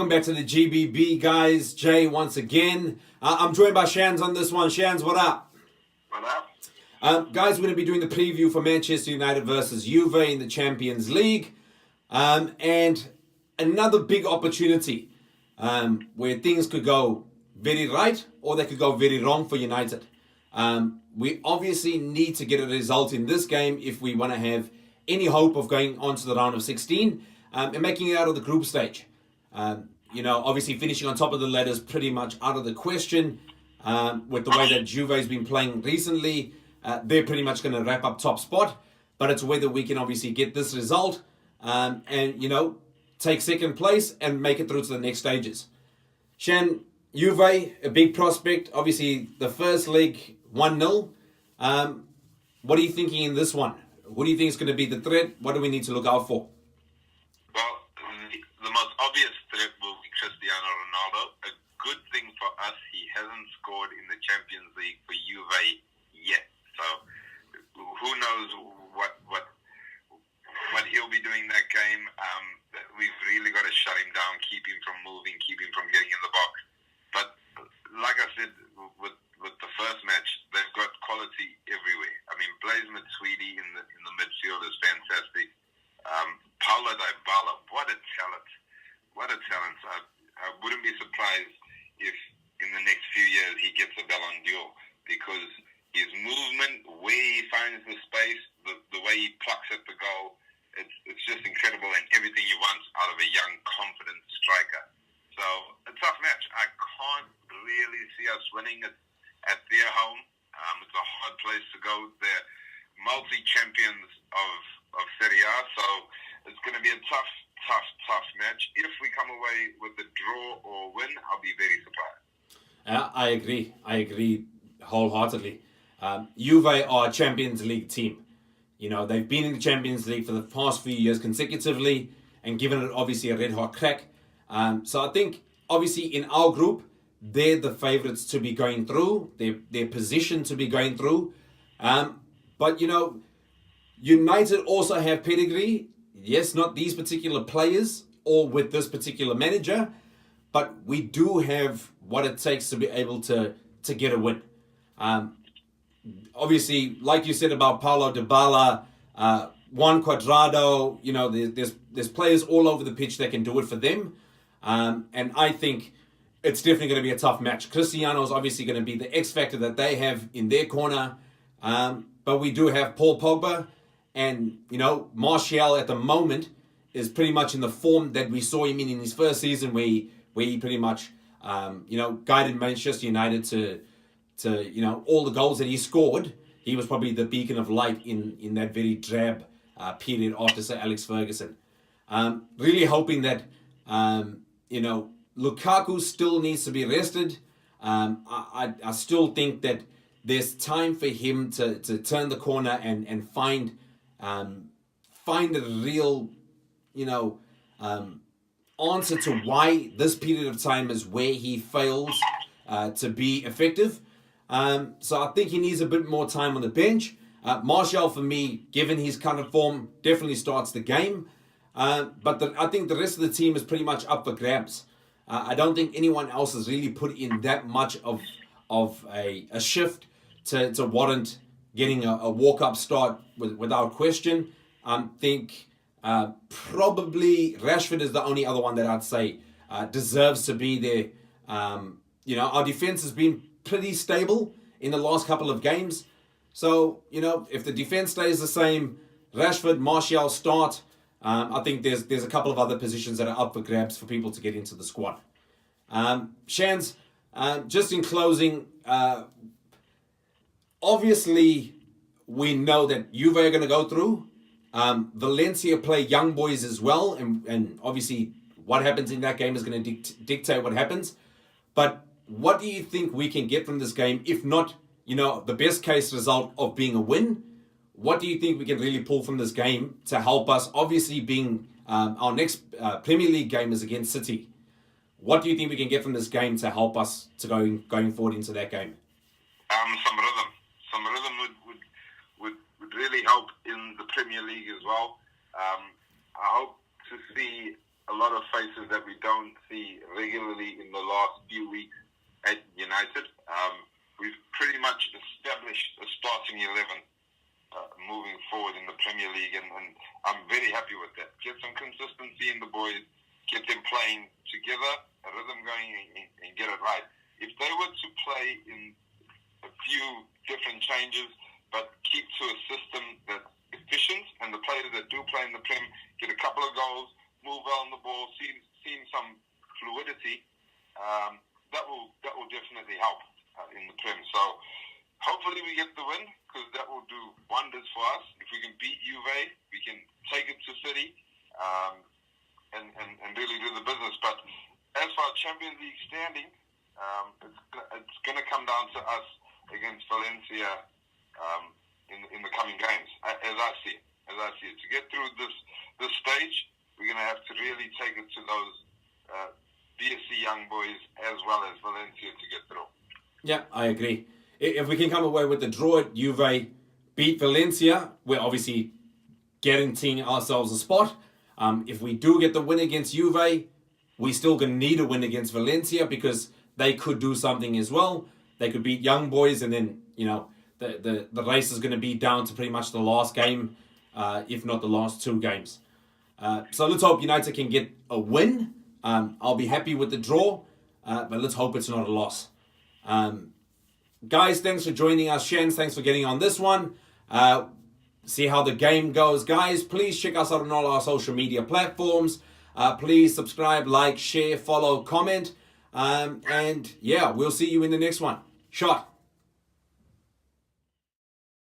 Welcome back to the G.B.B, guys. Jay once again. I'm joined by Shans on this one. Shans, what up? What up? Guys, we're going to be doing the preview for Manchester United versus Juve in the Champions League. And another big opportunity where things could go very right or they could go very wrong for United. We obviously need to get a result in this game if we want to have any hope of going on to the round of 16 and making it out of the group stage. Obviously finishing on top of the ladder is pretty much out of the question with the way that Juve has been playing recently. They're pretty much going to wrap up top spot, but it's whether we can obviously get this result and take second place and make it through to the next stages. Shan, Juve, a big prospect. Obviously, the first leg 1-0. What are you thinking in this one? Who do you think is going to be the threat? What do we need to look out for? Well, the most obvious threat will be Cristiano Ronaldo. A good thing for us, he hasn't scored in the Champions League for Juve yet. So who knows what he'll be doing that game. We've really got to shut him down, keep him from moving, keep him from getting in the box. But like I said, with the first match, they've got quality everywhere. I mean, Blaise Matuidi in the midfield is fantastic. Paulo Dybala, what a talent. What a talent. I wouldn't be surprised if in the next few years he gets a Ballon d'Or, because his movement, where he finds the space, the way he plucks at the goal, it's just incredible, and everything you want out of a young, confident striker. So, a tough match. I can't really see us winning it at their home. It's a hard place to go. They're multi-champions of Serie A, so it's going to be a tough match. If we come away with a draw or win, I'll be very surprised. I agree wholeheartedly. Juve are a Champions League team. They've been in the Champions League for the past few years consecutively and given it obviously a red-hot crack. So I think obviously in our group, they're the favourites to be going through. They're positioned to be going through. But United also have pedigree. Yes, not these particular players or with this particular manager, but we do have what it takes to be able to get a win. Obviously, like you said about Paulo Dybala, Juan Cuadrado, there's players all over the pitch that can do it for them. And I think it's definitely going to be a tough match. Cristiano is obviously going to be the X factor that they have in their corner. But we do have Paul Pogba, and, Martial at the moment is pretty much in the form that we saw him in his first season where he pretty much, guided Manchester United to all the goals that he scored. He was probably the beacon of light in that very drab period after Sir Alex Ferguson. Really hoping that, Lukaku still needs to be rested. I still think that there's time for him to turn the corner and find a real, answer to why this period of time is where he fails to be effective. So I think he needs a bit more time on the bench. Martial, for me, given his kind of form, definitely starts the game. But I think the rest of the team is pretty much up for grabs. I don't think anyone else has really put in that much of a shift to warrant getting a walk-up start without question. I think probably Rashford is the only other one that I'd say deserves to be there. Our defense has been pretty stable in the last couple of games. So, if the defense stays the same, Rashford, Martial start. I think there's a couple of other positions that are up for grabs for people to get into the squad. Shans, just in closing, obviously we know that Juve are going to go through. Valencia play young boys as well, and obviously what happens in that game is going to dictate what happens. But what do you think we can get from this game, if not, the best case result of being a win? What do you think we can really pull from this game to help us, obviously being our next Premier League game is against City? What do you think we can get from this game to help us to going forward into that game? Some rhythm would really help in the Premier League as well. I hope to see a lot of faces that we don't see regularly in the last few weeks at United. We've pretty much established a starting 11 moving forward in the Premier League, and I'm very happy with that. Get some consistency in the boys, get them playing together, a rhythm going, and get it right. If they were to play in a few different changes, but keep to a system that's efficient, and the players that do play in the Prem get a couple of goals, move well on the ball, seeing some fluidity, that will definitely help in the Prem. So hopefully we get the win, because that will do wonders for us. If we can beat Juve, we can take it to City and really do the business. But as for our Champions League standing, it's going to come down to us against Valencia in the coming games, as I see it. To get through this stage, we're going to have to really take it to those BSC young boys as well as Valencia to get through. Yeah, I agree. If we can come away with the draw at Juve, beat Valencia, we're obviously guaranteeing ourselves a spot. If we do get the win against Juve, we're still going to need a win against Valencia, because they could do something as well. They could beat young boys, and then, the race is going to be down to pretty much the last game, if not the last two games. So let's hope United can get a win. I'll be happy with the draw, but let's hope it's not a loss. Guys, thanks for joining us. Shan, thanks for getting on this one. See how the game goes. Guys, please check us out on all our social media platforms. Please subscribe, like, share, follow, comment. And yeah, we'll see you in the next one. Shot.